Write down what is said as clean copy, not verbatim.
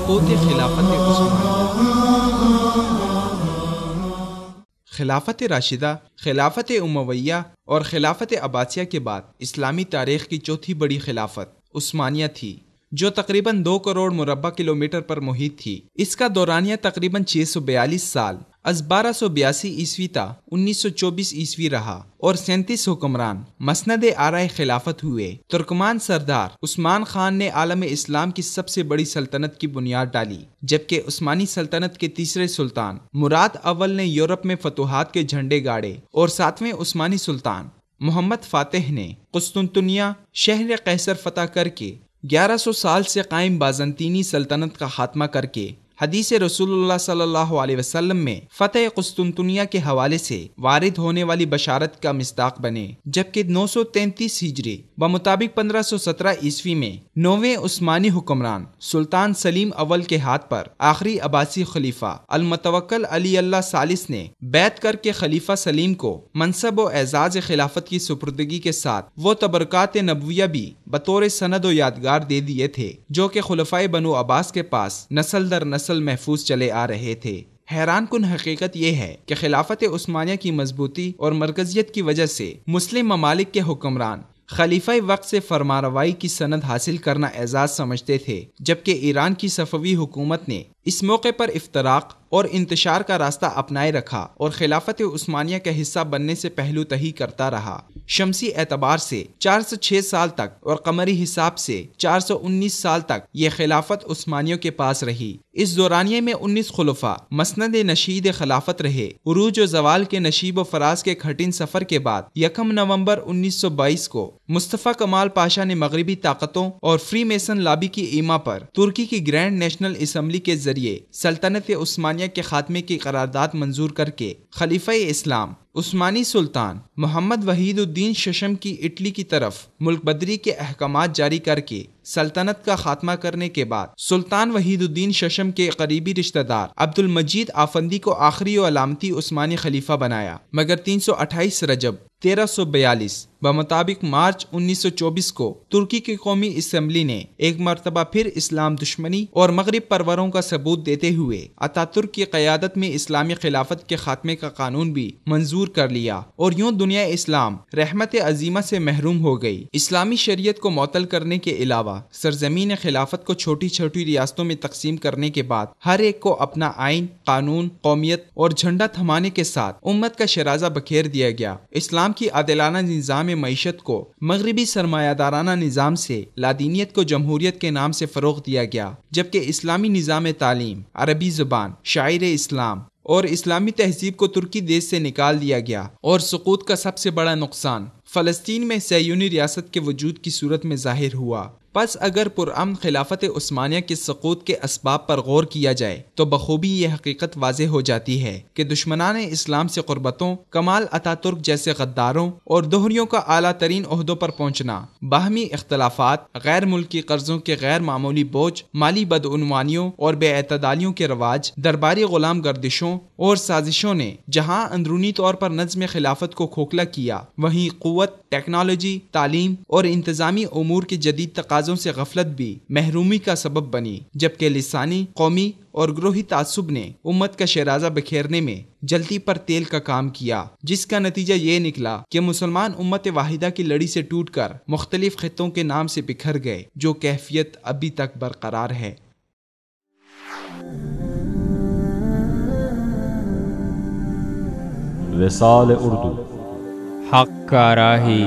سقوط خلافت عثمانیہ۔ خلافت راشدہ، خلافت امویہ اور خلافت عباسیہ کے بعد اسلامی تاریخ کی چوتھی بڑی خلافت عثمانیہ تھی، جو تقریباً 2 کروڑ مربع کلومیٹر پر محیط تھی۔ اس کا دورانیہ تقریباً 642 سال از 1282 عیسوی تا 1924 عیسوی رہا اور 37 حکمران مسند آرائے خلافت ہوئے۔ ترکمان سردار عثمان خان نے عالم اسلام کی سب سے بڑی سلطنت کی بنیاد ڈالی، جبکہ عثمانی سلطنت کے تیسرے سلطان مراد اول نے یورپ میں فتوحات کے جھنڈے گاڑے اور 7ویں عثمانی سلطان محمد فاتح نے قسطنطنیہ شہر قیصر فتح کر کے 1100 سال سے قائم بازنطینی سلطنت کا خاتمہ کر کے حدیث رسول اللہ صلی اللہ علیہ وسلم میں فتح قسطنطنیہ کے حوالے سے وارد ہونے والی بشارت کا مصداق بنے، جبکہ 933 ہجری بمطابق 1517 عیسوی میں 9ویں عثمانی حکمران سلطان سلیم اول کے ہاتھ پر آخری عباسی خلیفہ المتوکل علی اللہ ثالث نے بیعت کر کے خلیفہ سلیم کو منصب و اعزاز خلافت کی سپردگی کے ساتھ وہ تبرکات نبویہ بھی بطور سند و یادگار دے دیے تھے جو کہ خلفائے بنو عباس کے پاس نسل در نسل محفوظ چلے آ رہے تھے۔ حیران کن حقیقت یہ ہے کہ خلافت عثمانیہ کی مضبوطی اور مرکزیت کی وجہ سے مسلم ممالک کے حکمران خلیفہ وقت سے فرمانروائی کی سند حاصل کرنا اعزاز سمجھتے تھے، جبکہ ایران کی صفوی حکومت نے اس موقع پر افتراق اور انتشار کا راستہ اپنائے رکھا اور خلافت عثمانیہ کا حصہ بننے سے پہلو تہی کرتا رہا۔ شمسی اعتبار سے 406 سال تک اور قمری حساب سے 419 سال تک یہ خلافت عثمانیوں کے پاس رہی۔ اس دورانیے میں 19 خلفاء مسند نشید خلافت رہے۔ عروج و زوال کے نشیب و فراز کے کٹھن سفر کے بعد 1 نومبر 1922 کو مصطفیٰ کمال پاشا نے مغربی طاقتوں اور فری میسن لابی کی ایما پر ترکی کی گرینڈ نیشنل اسمبلی کے ذریعے سلطنت عثمانیہ کے خاتمے کی قرارداد منظور کر کے خلیفہ اسلام عثمانی سلطان محمد وحید الدین ششم کی اٹلی کی طرف ملک بدری کے احکامات جاری کر کے سلطنت کا خاتمہ کرنے کے بعد سلطان وحید الدین ششم کے قریبی رشتہ دار عبد المجید آفندی کو آخری و علامتی عثمانی خلیفہ بنایا، مگر 328 رجب 1342 بمطابق مارچ 1924 کو ترکی کی قومی اسمبلی نے ایک مرتبہ پھر اسلام دشمنی اور مغرب پروروں کا ثبوت دیتے ہوئے اتاترک کی قیادت میں اسلامی خلافت کے خاتمے کا قانون بھی منظور کر لیا، اور یوں دنیا اسلام رحمت عظیمہ سے محروم ہو گئی۔ اسلامی شریعت کو معطل کرنے کے علاوہ سرزمین خلافت کو چھوٹی چھوٹی ریاستوں میں تقسیم کرنے کے بعد ہر ایک کو اپنا آئین، قانون، قومیت اور جھنڈا تھمانے کے ساتھ امت کا شرازہ بکھیر دیا گیا۔ اسلام کی عادلانہ نظام معیشت کو مغربی سرمایہ دارانہ نظام سے، لادینیت کو جمہوریت کے نام سے فروغ دیا گیا، جبکہ اسلامی نظام تعلیم، عربی زبان، شاعر اسلام اور اسلامی تہذیب کو ترکی دیش سے نکال دیا گیا۔ اور سقوط کا سب سے بڑا نقصان فلسطین میں صہیونی ریاست کے وجود کی صورت میں ظاہر ہوا۔ پس اگر پرامن خلافت عثمانیہ کے سقوط کے اسباب پر غور کیا جائے تو بخوبی یہ حقیقت واضح ہو جاتی ہے کہ دشمنان اسلام سے قربتوں، کمال اتاترک جیسے غداروں اور دوہریوں کا اعلیٰ ترین عہدوں پر پہنچنا، باہمی اختلافات، غیر ملکی قرضوں کے غیر معمولی بوجھ، مالی بدعنوانیوں اور بے اعتدالیوں کے رواج، درباری غلام گردشوں اور سازشوں نے جہاں اندرونی طور پر نظم خلافت کو کھوکھلا کیا، وہیں قوت، ٹیکنالوجی، تعلیم اور انتظامی امور کے جدید تقاضوں سے غفلت بھی محرومی کا سبب بنی، جبکہ لسانی، قومی اور گروہی تعصب نے امت کا شیرازہ بکھیرنے میں جلتی پر تیل کا کام کیا، جس کا نتیجہ یہ نکلا کہ مسلمان امت واحدہ کی لڑی سے ٹوٹ کر مختلف خطوں کے نام سے بکھر گئے، جو کیفیت ابھی تک برقرار ہے۔ وصال اردو، حق کا راہی